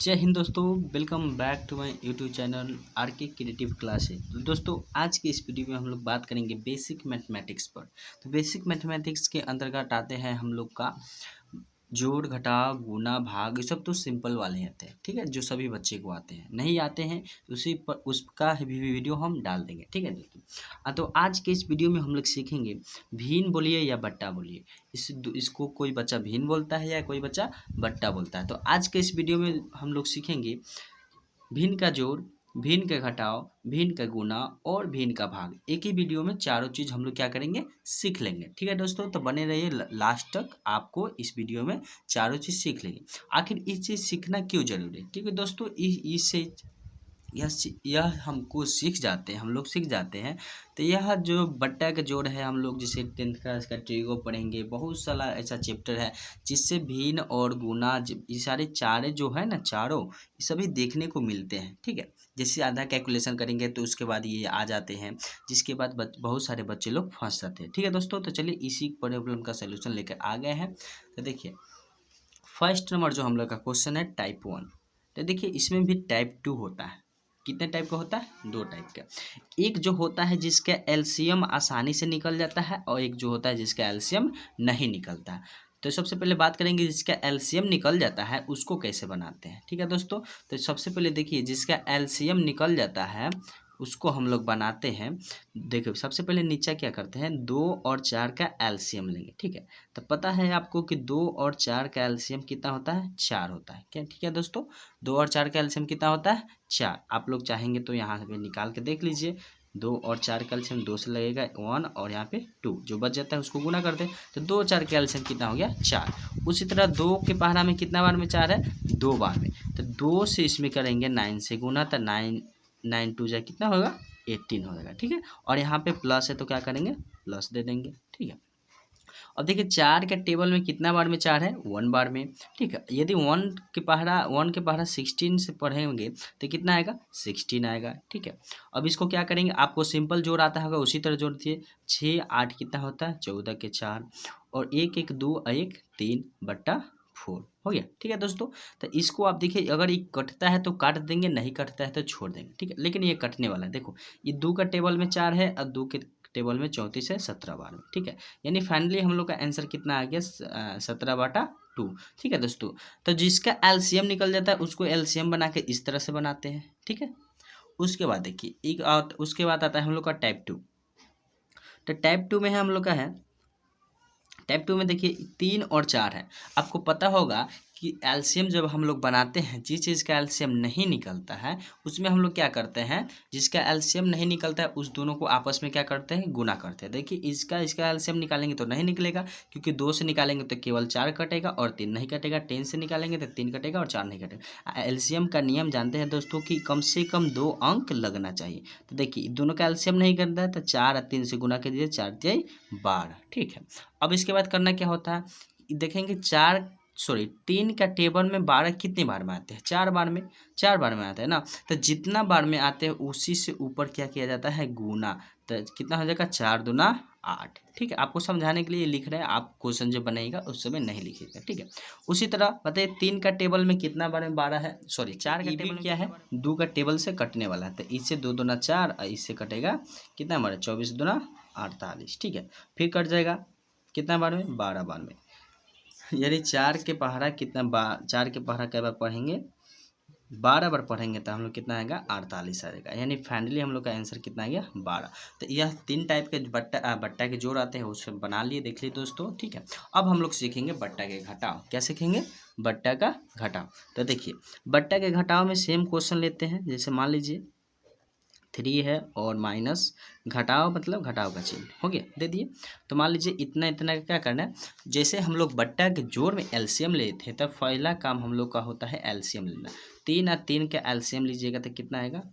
जय हिंद दोस्तों, welcome back to my YouTube channel R K creative classes. तो दोस्तों आज की इस वीडियो में हम लोग बात करेंगे बेसिक मैथमेटिक्स पर। तो बेसिक मैथमेटिक्स के अंतर्गत आते हैं हम लोग का जोड़ घटाव गुना भाग। ये सब तो सिंपल वाले आते हैं, ठीक है, जो सभी बच्चे को आते हैं। नहीं आते हैं उसी पर उसका भी वीडियो हम डाल देंगे, ठीक है दोस्तों। तो आज के इस वीडियो में हम लोग सीखेंगे भिन्न बोलिए या बट्टा बोलिए। इसको कोई बच्चा भिन्न बोलता है या कोई बच्चा बट्टा बोलता है। तो आज के इस वीडियो में हम लोग सीखेंगे भिन्न का जोड़, भिन्न का घटाव, भिन्न का गुना और भिन्न का भाग। एक ही वीडियो में चारों चीज हम लोग क्या करेंगे, सीख लेंगे, ठीक है दोस्तों। तो बने रहिए लास्ट तक, आपको इस वीडियो में चारों चीज सीख लेंगे। आखिर इस चीज सीखना क्यों जरूरी है, क्योंकि दोस्तों इससे यह हमको सीख जाते हैं, हम लोग सीख जाते हैं। तो यह जो बट्टा का जोड़ है, हम लोग जैसे 10th क्लास का ट्रिगो पढ़ेंगे, बहुत सारा ऐसा चैप्टर है जिससे भिन्न और गुना ये सारे चारे जो है ना, चारों ये सभी देखने को मिलते हैं, ठीक है। जैसे आधा कैलकुलेशन करेंगे तो उसके बाद ये आ जाते हैं, जिसके बाद बहुत सारे बच्चे लोग फंस जाते हैं, ठीक है दोस्तों। तो चलिए इसी प्रॉब्लम का सोल्यूशन लेकर आ गए हैं। तो देखिए फर्स्ट नंबर जो हम लोग का क्वेश्चन है टाइप 1। तो देखिए इसमें भी टाइप 2 होता है। कितने टाइप का होता है? 2 टाइप का। एक जो होता है जिसका एलसीएम आसानी से निकल जाता है और एक जो होता है जिसका एलसीएम नहीं निकलता है। तो सबसे पहले बात करेंगे जिसका एलसीएम निकल जाता है उसको कैसे बनाते हैं, ठीक है दोस्तों। तो सबसे पहले देखिए जिसका एलसीएम निकल जाता है उसको हम लोग बनाते हैं। देखिए सबसे पहले नीचे क्या करते हैं, 2 और 4 का एलसीएम लेंगे, ठीक है। तो पता है आपको कि 2 और 4 का एलसीएम कितना होता है, 4 होता है, क्या, ठीक है दोस्तों। 2 और 4 का एलसीएम कितना होता है, 4। आप लोग चाहेंगे तो यहाँ पे निकाल के देख लीजिए। 2 और 4 का एलसीएम 2 से लगेगा 1 और यहाँ पे 2, जो बच जाता है उसको गुना करते हैं। तो 2 और 4 का एलसीएम कितना हो गया, 4। उसी तरह 2 के पहाड़ा में कितना बार में 4 है, 2 बार में। तो 2 से इसमें करेंगे 9 से गुना, तो 9 2 जा कितना होगा, 18 हो जाएगा, ठीक है। और यहाँ पे प्लस है तो क्या करेंगे, प्लस दे देंगे, ठीक है। अब देखिए 4 के टेबल में कितना बार में 4 है, 1 बार में, ठीक है। यदि 1 के पहाड़ा 16 से पढ़ेंगे तो कितना आएगा, 16 आएगा, ठीक है। अब इसको क्या करेंगे, आपको सिंपल जोड़ आता होगा उसी तरह जोड़ दिए। 6 8 कितना होता है, 14 के 4 और 1 1 2 1 3 बट्टा 4 हो गया, ठीक है दोस्तों। तो इसको आप देखिए अगर ये कटता है तो काट देंगे, नहीं कटता है तो छोड़ देंगे, ठीक है। लेकिन ये कटने वाला है, देखो ये 2 का टेबल में 4 है और 2 के टेबल में 34 है 17 बार में, ठीक है। यानी फाइनली हम लोग का आंसर कितना आ गया, 17/2, ठीक है दोस्तों। तो जिसका एलसीएम निकल जाता है उसको एलसीएम बना के इस तरह से बनाते हैं, ठीक है। उसके बाद देखिए उसके बाद आता है हम लोग का टाइप 2। तो टाइप 2 में है हम लोग का है, टाइप 2 में देखिए 3 और 4 है। आपको पता होगा कि एलसीएम जब हम लोग बनाते हैं, जिस चीज़ का एलसीएम नहीं निकलता है उसमें हम लोग क्या करते हैं, जिसका एलसीएम नहीं निकलता है उस दोनों को आपस में क्या करते हैं, गुना करते हैं। देखिए इसका एलसीएम निकालेंगे तो नहीं निकलेगा, क्योंकि 2 से निकालेंगे तो केवल 4 कटेगा और 3 नहीं कटेगा। 10 से निकालेंगे तो 3 कटेगा और 4 नहीं कटेगा। एलसीएम का नियम जानते हैं दोस्तों कि कम से कम 2 अंक लगना चाहिए। तो देखिए दोनों का एलसीएम नहीं करता है तो 4 और 3 से गुना कीजिए, 4 3 12, ठीक है। अब इसके बाद करना क्या होता है, देखेंगे 3 का टेबल में 12 कितने बार में आते हैं, 4 बार में, 4 बार में आते हैं ना। तो जितना बार में आते हैं उसी से ऊपर क्या किया जाता है, गुना। तो कितना हो जाएगा, 4 दूना 8, ठीक है। आपको समझाने के लिए लिख रहे हैं, आप क्वेश्चन जो बनेगा उस समय नहीं लिखिएगा, ठीक है। उसी तरह बताइए 3 का टेबल में कितना बार में 12 है, सॉरी 4 का टेबल क्या है, 2 का टेबल से कटने वाला है। तो इससे 2 दूना 4 और इससे कटेगा कितना बार, 24 दूना 48, ठीक है। फिर कट जाएगा कितना बार में, 12 बार में। यानी 4 के पहाड़ा कितना 4 के पहाड़ा कई बार पढ़ेंगे, 12 बार पढ़ेंगे तो हम लोग कितना आएगा, 48 आ जाएगा। यानी फाइनली हम लोग का आंसर कितना आ गया, 12। तो यह 3 टाइप के बट्टा के जोड़ आते हैं, उससे बना लिए, देख लिए दोस्तों, ठीक है। अब हम लोग सीखेंगे बट्टा के घटाव। क्या सीखेंगे, बट्टा का घटाव। तो देखिए बट्टा के घटाव में सेम क्वेश्चन लेते हैं। जैसे मान लीजिए 3 है और माइनस घटाव मतलब घटाव का चिन्ह हो गया, दे दिए। तो मान लीजिए इतना इतना का क्या करना है, जैसे हम लोग बट्टा के जोड़ में एलसीएम लेते हैं तब पहला काम हम लोग का होता है एलसीएम लेना। 3 और 3 का एलसीएम लीजिएगा तो कितना आएगा,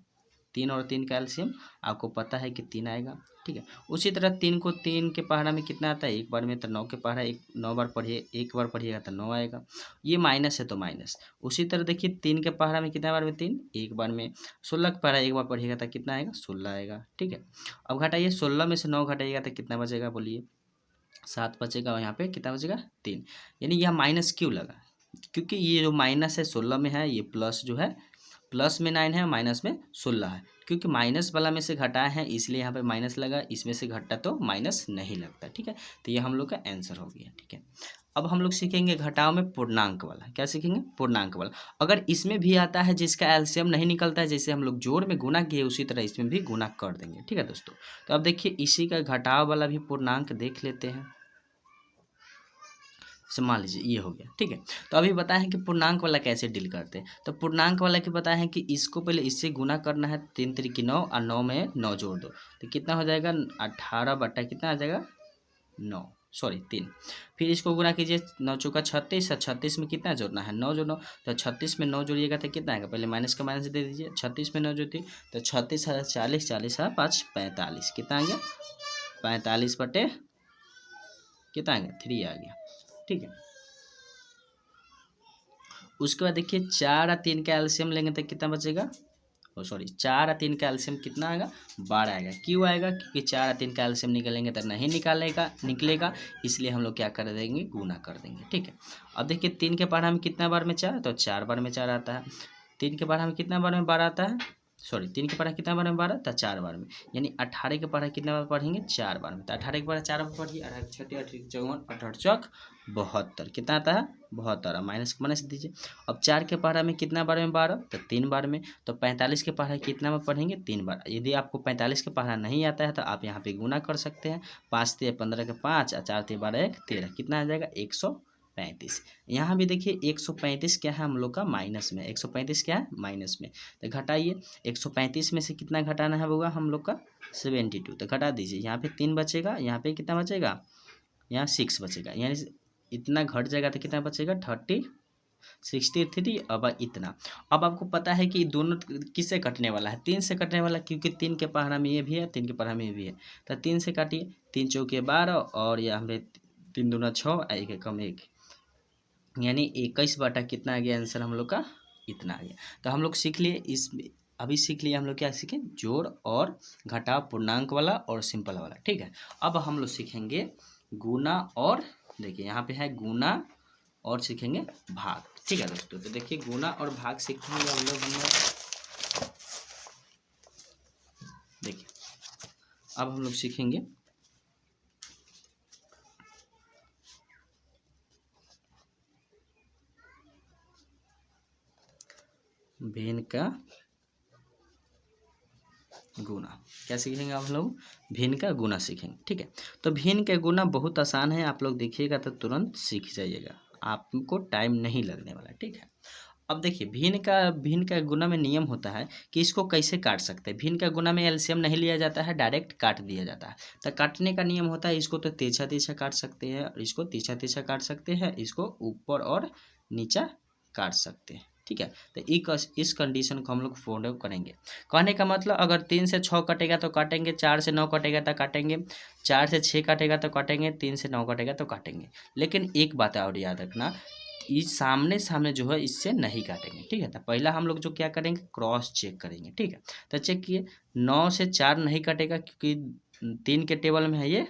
3 और 3 का एलसीएम आपको पता है कि 3 आएगा, ठीक है। उसी तरह 3 को 3 के पहाड़ा में कितना आता है, 1 बार में। तो 9 के पहाड़ा 9 बार पढ़िए, 1 बार पढ़िएगा तो 9 आएगा। ये माइनस है तो माइनस। उसी तरह देखिए 3 के पहाड़ा में कितना बार में, 3 1 बार में। 16 के पहाड़ा 1 बार पढ़िएगा तो कितना आएगा, 16 आएगा, ठीक है। अब घटाइए 16 में से 9 घटाइएगा तो कितना बचेगा, बोलिए 7 बचेगा और यहाँ पे कितना बचेगा, 3। यानी यह माइनस क्यों लगा, क्योंकि ये जो माइनस है 16 में है, ये प्लस जो है प्लस में 9 है, माइनस में 16 है। क्योंकि माइनस वाला में से घटाए हैं इसलिए यहाँ पे माइनस लगा, इसमें से घटा तो माइनस नहीं लगता। ठीक है, तो ये हम लोग का आंसर हो गया। ठीक है, अब हम लोग सीखेंगे घटाव में पूर्णांक वाला। क्या सीखेंगे? पूर्णांक वाला। अगर इसमें भी आता है जिसका एलसीएम नहीं निकलता है, जैसे हम लोग जोड़ में गुना किए उसी तरह इसमें भी गुना कर देंगे। ठीक है दोस्तों, तो अब देखिए इसी का घटाव वाला भी पूर्णांक देख लेते हैं। मान लीजिए ये हो गया। ठीक है, तो अभी बताएं कि पूर्णांक वाला कैसे डील करते हैं। तो पूर्णांक वाला की बताएं कि इसको पहले इससे गुना करना है, 3 3 9 और 9 में 9 जोड़ दो तो कितना हो जाएगा? 18 बटा कितना आ जाएगा? 9, सॉरी 3। फिर इसको गुना कीजिए, 9 चौका 36 और 36 में कितना जोड़ना है? 9 जोड़ो। तो 36 में 9 जोड़िएगा तो कितना आएगा? पहले माइनस का माइनस दे दीजिए। 36 में 9 जोड़ती तो 36 है 40, 40 है 5 45, कितना आ गया? 45 बटे कितना आ गया? 3 आ गया। ठीक है, उसके बाद देखिए 4 और 3 का एलसीएम लेंगे तो कितना बचेगा? ओ सॉरी, 4 और 3 का एलसीएम कितना आएगा? 12 आएगा। क्यों आएगा? क्योंकि 4 और 3 का एलसीएम निकलेंगे तो नहीं निकलेगा, इसलिए हम लोग क्या कर देंगे? गुना कर देंगे। ठीक है, अब देखिए 3 के पढ़ा में कितना बार में 4, तो 4 बार में 4 आता है। 3 के पढ़ा में कितना बार में 12 आता है? सॉरी, 3 के पढ़ा कितना बार में 12 था? 4 बार में। यानी 18 के पढ़ा कितना बार पढ़ेंगे? 4 बार में। तो 18 के पढ़ा 4 बार पढ़िए, 18 छठी 18 54 18 चौक 72, कितना आता है? 72। माइनस माइनस दीजिए। अब 4 के पढ़ा में कितना बार में? 12, तो 3 बार में। तो 45 के पढ़ा कितना बार पढ़ेंगे? 3 बार। यदि आपको 45 के पढ़ा नहीं आता है तो आप यहाँ पे गुना कर सकते हैं। 5 3 15 के 5 और 4 3 12 1 13, कितना आ जाएगा? 135। यहाँ भी देखिए 135 क्या है हम लोग का? माइनस में। 135 क्या है? माइनस में। तो घटाइए, 135 में से कितना घटाना है होगा हम लोग का? 72। तो घटा दीजिए, यहाँ पे 3 बचेगा, यहाँ पे कितना बचेगा? यहाँ 6 बचेगा, यानी इतना घट जाएगा तो कितना बचेगा? 63। अब इतना, अब आपको पता है कि दोनों किससे कटने वाला है? 3 से कटने वाला, क्योंकि 3 के पहाड़ा में ये भी है, 3 के पहाड़ा में ये भी है। तो 3 से काटिए, 3 चौके 12 और यहाँ पे 3 दूना 6, एक कम 1, यानी 21 बटा कितना आ गया आंसर हम लोग का? इतना आ गया। तो हम लोग सीख लिए अभी सीख लिए हम लोग क्या सीखे? जोड़ और घटाव, पूर्णांक वाला और सिंपल वाला। ठीक है, अब हम लोग सीखेंगे गुना और, देखिए यहाँ पे है गुना और सीखेंगे भाग। ठीक है दोस्तों, तो देखिए गुना और भाग सीखेंगे हम लोग। देखिए अब हम लोग सीखेंगे भिन्न का गुना। क्या सीखेंगे आप लोग? भिन्न का गुना सीखेंगे। ठीक है, तो भिन्न का गुना बहुत आसान है, आप लोग देखिएगा तो तुरंत सीख जाइएगा, आपको टाइम नहीं लगने वाला। ठीक है, अब देखिए भिन्न का गुना में नियम होता है कि इसको कैसे काट सकते हैं। भिन्न का गुना में एलसीएम नहीं लिया जाता है, डायरेक्ट काट दिया जाता है। तो काटने का नियम होता है, इसको तो तिरछा तिरछा काट सकते हैं, और इसको तिरछा तिरछा काट सकते हैं, इसको ऊपर और नीचा काट सकते हैं। ठीक है, तो इस कंडीशन को हम लोग फॉलो करेंगे। कहने का मतलब अगर 3 से 6 कटेगा तो काटेंगे, 4 से 9 कटेगा तो काटेंगे, 4 से 6 काटेगा तो काटेंगे, 3 से 9 कटेगा तो काटेंगे। लेकिन एक बात और याद रखना, इस सामने सामने जो है इससे नहीं काटेंगे। ठीक है, तो पहला हम लोग जो क्या करेंगे? क्रॉस चेक करेंगे। ठीक है, तो चेक किए, 9 से 4 नहीं कटेगा क्योंकि 3 के टेबल में है, ये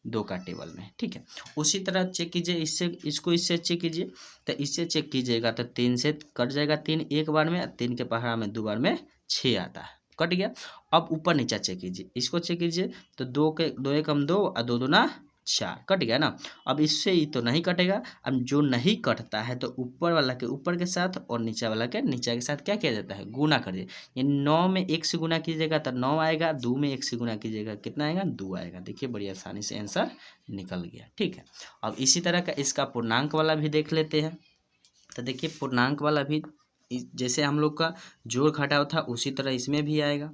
2 का टेबल में। ठीक है, उसी तरह चेक कीजिए, इससे चेक कीजिए, तो इससे चेक कीजिएगा तो 3 से कट जाएगा, 3 एक बार में, 3 के पहाड़ा में 2 बार में 6 आता है, कट गया। अब ऊपर नीचा चेक कीजिए, इसको चेक कीजिए तो 2 एकम 2 और 2 दूना 4, कट गया ना। अब इससे ही तो नहीं कटेगा। अब जो नहीं कटता है तो ऊपर वाला के ऊपर के साथ और नीचे वाला के नीचे के साथ क्या किया जाता है? गुना कर दिए। यानी 9 में 1 से गुना कीजिएगा तो 9 आएगा, 2 में 1 से गुना कीजिएगा कितना आएगा? 2 आएगा। देखिए बड़ी आसानी से आंसर निकल गया। ठीक है, अब इसी तरह का इसका पूर्णांक वाला भी देख लेते हैं। तो देखिए पूर्णांक वाला भी जैसे हम लोग का जोड़ घटाव था उसी तरह इसमें भी आएगा।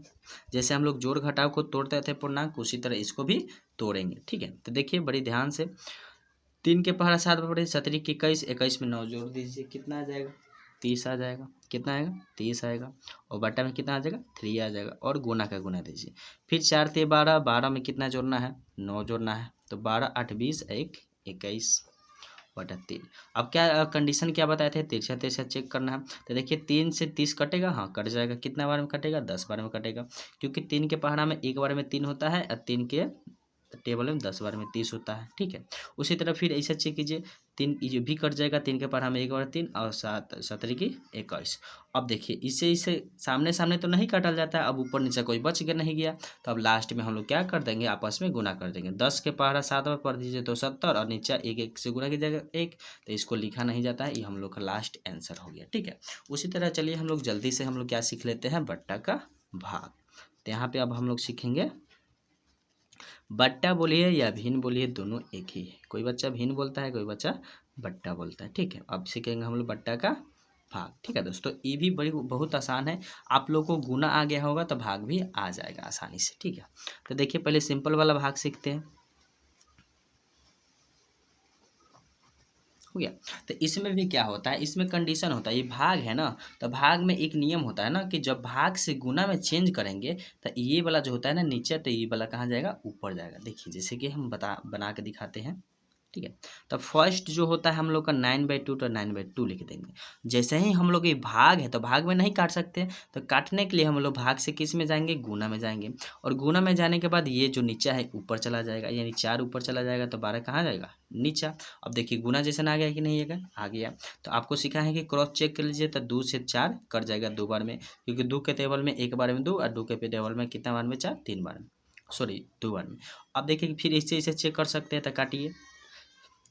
जैसे हम लोग जोड़ घटाव को तोड़ते थे पूर्णांक, उसी तरह इसको भी तोड़ेंगे। ठीक है, तो देखिए बड़ी ध्यान से, 3 के पहाड़ा 7 बटे 17 के 21, 21 में 9 जोड़ दीजिए, कितना आ जाएगा? 30 आ जाएगा। कितना आएगा? 30 आएगा। और बटा में कितना आ जाएगा? 3 आ जाएगा। और गुना का गुना दीजिए। फिर 4 ते 12, 12 में कितना जोड़ना है? 9 जोड़ना है। तो 12 8 20 1 21 बटा 3। अब क्या कंडीशन क्या बताए थे? तिरछा तिरछा चेक करना है। तो देखिए 3 से 30 कटेगा, हाँ कट जाएगा। कितना बार में कटेगा? 10 बार में कटेगा, क्योंकि 3 के पहाड़ा में एक बार में 3 होता है और 3 के टेबल में 10 बार में 30 होता है, ठीक है। उसी तरह फिर ऐसा चेक कीजिए, 3 ये भी कट जाएगा, 3 के पढ़ा में 1 बार 3 और 7 7 की 21। अब देखिए इसे सामने सामने तो नहीं काटल जाता है, अब ऊपर नीचे कोई बच गया नहीं गया, तो अब लास्ट में हम लोग क्या कर देंगे, आपस में गुना कर देंगे। 10 के पहाड़ा 7 बार पढ़ दीजिए तो 70 और नीचे 1 से गुना कीजिएगा 1, तो इसको लिखा नहीं जाता है, ये हम लोग का लास्ट आंसर हो गया, ठीक है। उसी तरह चलिए हम लोग जल्दी से हम लोग क्या सीख लेते हैं, बट्टा का भाग। तो यहाँ पे अब हम लोग सीखेंगे बट्टा बोलिए या भिन्न बोलिए, दोनों एक ही है। कोई बच्चा भिन्न बोलता है, कोई बच्चा बट्टा बोलता है, ठीक है। अब सीखेंगे हम लोग बट्टा का भाग, ठीक है दोस्तों। ये भी बहुत आसान है, आप लोगों को गुना आ गया होगा तो भाग भी आ जाएगा आसानी से, ठीक है। तो देखिए पहले सिंपल वाला भाग सीखते हैं, हो गया। तो इसमें भी क्या होता है, इसमें कंडीशन होता है, ये भाग है ना, तो भाग में एक नियम होता है ना कि जब भाग से गुना में चेंज करेंगे तो ये वाला जो होता है ना नीचे, तो ये वाला कहाँ जाएगा, ऊपर जाएगा। देखिए जैसे कि हम बना के दिखाते हैं, ठीक है। तो फर्स्ट जो होता है हम लोग का 9/2, तो 9/2 लिख देंगे। जैसे ही हम लोग ये भाग है तो भाग में नहीं काट सकते, तो काटने के लिए हम लोग भाग से किस में जाएंगे, गुना में जाएंगे, और गुना में जाने के बाद ये जो नीचा है ऊपर चला जाएगा, यानी 4 ऊपर चला जाएगा तो 12 कहाँ जाएगा, नीचा। अब देखिए गुना जैसे आ गया कि नहीं आएगा, आ गया। तो आपको सिखा है कि क्रॉस चेक कर लीजिए, तो 2 से 4 कट जाएगा 2 बार में, क्योंकि 2 के टेबल में 1 बार में 2 और 2 के टेबल में कितना बार में 4, 3 बार में, सॉरी 2 बार में। अब देखिए फिर इसे चेक कर सकते हैं, तो काटिए,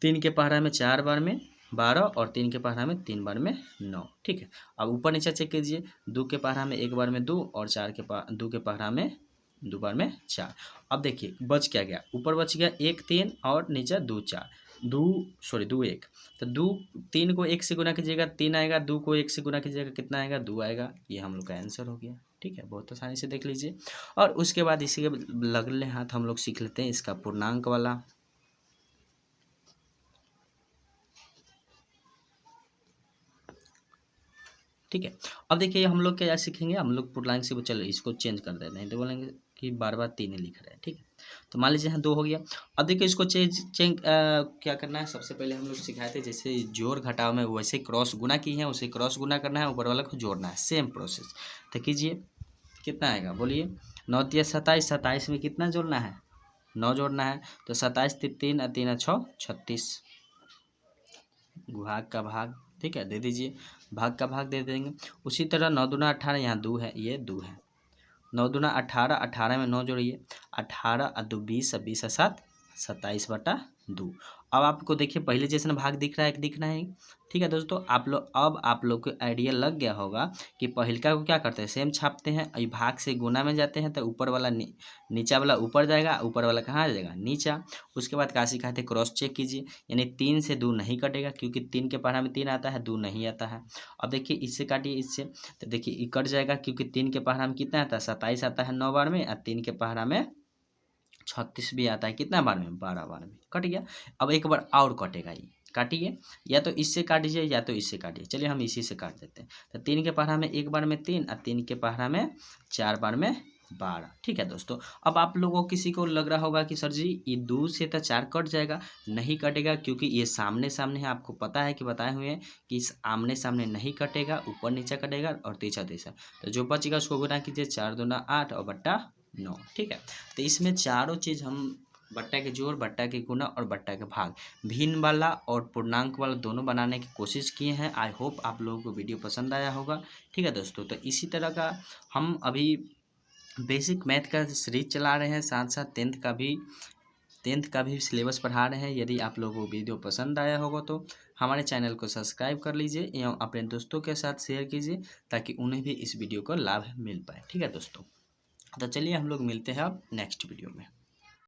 3 के पहाड़ा में 4 बार में 12 और 3 के पहाड़ा में 3 बार में 9, ठीक है। अब ऊपर नीचे चेक कीजिए, 2 के पहाड़ा में 1 बार में 2 और 2 के पहाड़ा में 2 बार में 4। अब देखिए बच क्या गया, ऊपर बच गया 1 3 और नीचे 2 4, 2 1। तो 2 3 को 1 से गुना कीजिएगा 3 आएगा, 2 को 1 से गुना कीजिएगा कितना आएगा, 2 आएगा। ये हम लोग का आंसर हो गया, ठीक है। बहुत आसानी से देख लीजिए। और उसके बाद इसी के लगले हाथ हम लोग सीख लेते हैं इसका पूर्णांक वाला, ठीक है। अब देखिए हम लोग क्या सीखेंगे, हम लोग पूर्णांक से चलो इसको चेंज कर देते हैं, तो बोलेंगे कि बार बार 3 ही लिख रहे हैं, ठीक है। तो मान लीजिए यहाँ 2 हो गया। अब देखिए इसको क्या करना है, सबसे पहले हम लोग सिखाए थे जैसे जोड़ घटाव में वैसे क्रॉस गुना की है, उसे क्रॉस गुना करना है, ऊपर वाला को जोड़ना है, सेम प्रोसेस। तो कीजिए, कितना आएगा बोलिए, 9 3 27, 27 में कितना जोड़ना है, 9 जोड़ना है, तो 27 3 और 3 6 36, भाग का भाग, ठीक है, दे दीजिए, भाग का भाग दे देंगे। उसी तरह 9 दूना 18, यहाँ 2 है, ये 2 है, 9 दूना 18, 18 में 9 जोड़िए, 18 और 2 20 और 20 और 7 27/2। अब आपको देखिए पहले जैसा भाग दिख रहा है, दिखना है, ठीक है दोस्तों। आप लोग को आइडिया लग गया होगा कि पहिलका को क्या करते हैं, सेम छापते हैं, ये भाग से गुना में जाते हैं, तो ऊपर वाला नीचा वाला ऊपर जाएगा, ऊपर वाला कहाँ आ जाएगा, नीचा। उसके बाद क्या सिखाते हैं, क्रॉस चेक कीजिए, यानी 3 से 2 नहीं कटेगा, क्योंकि 3 के पहाड़ा में 3 आता है, 2 नहीं आता है। अब देखिए इससे काटिए, इससे, तो देखिए ये कट जाएगा, क्योंकि 3 के पहाड़ा में कितना आता है, 27 आता है 9 बार में, और 3 के पहाड़ा में 36 भी आता है, कितना बार में, 12 बार में, कट गया। अब एक बार और कटेगा, ये काटिए, या तो इससे काट दीजिए या तो इससे काटिए, चलिए हम इसी से काट देते हैं। तो 3 के पहाड़ा में 1 बार में 3 और 3 के पहाड़ा में 4 बार में 12, ठीक है दोस्तों। अब आप लोगों किसी को लग रहा होगा कि सर जी ये 2 से तो 4 कट जाएगा, नहीं कटेगा, क्योंकि ये सामने सामने है, आपको पता है कि बताए हुए हैं कि इस आमने सामने नहीं कटेगा, ऊपर नीचे कटेगा और तीसरा तीसरा। तो जो बचेगा उसको गुना कीजिए, 4 दूना 8 और बट्टा 9, ठीक है। तो इसमें चारों चीज़ हम बट्टा के जोड़, बट्टा के गुना और बट्टा के भाग, भिन्न वाला और पूर्णांक वाला दोनों बनाने की कोशिश किए हैं। आई होप आप लोगों को वीडियो पसंद आया होगा, ठीक है दोस्तों। तो इसी तरह का हम अभी बेसिक मैथ का सीरीज चला रहे हैं, साथ साथ टेंथ का भी सिलेबस पढ़ा रहे हैं। यदि आप लोगों को वीडियो पसंद आया होगा तो हमारे चैनल को सब्सक्राइब कर लीजिए एवं अपने दोस्तों के साथ शेयर कीजिए, ताकि उन्हें भी इस वीडियो का लाभ मिल पाए, ठीक है दोस्तों। तो चलिए हम लोग मिलते हैं अब नेक्स्ट वीडियो में।